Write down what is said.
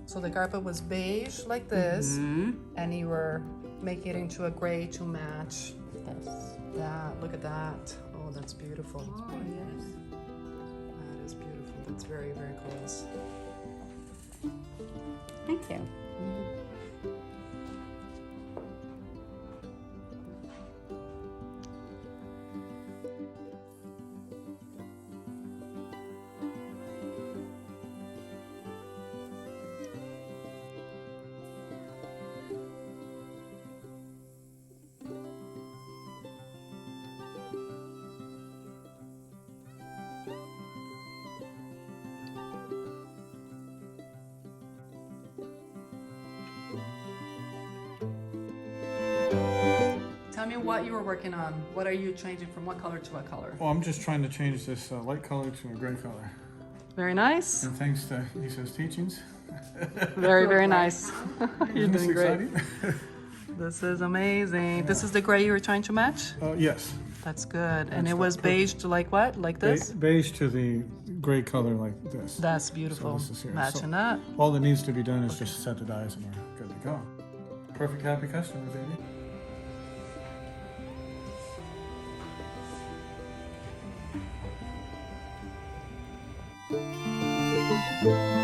So the carpet was beige like this, and you were making it into a gray to match that. Look at that. Oh, that's beautiful. Oh, yes. That is beautiful. That's very, very close. Thank you. Tell me what you were working on. What are you changing from what color to what color? Well, I'm just trying to change this light color to a gray color. Very nice. And thanks to Lisa's teachings. Very, very nice. You're Isn't this doing great. exciting? This is amazing. This is the gray you were trying to match? Yes. That's good. And That's it was the beige to like what? Like this? Beige to the gray color like this. That's beautiful. So this is here. Matching So that. all that needs to be done is just set the dyes and we're good to go. Perfect happy customer, baby. Thank you.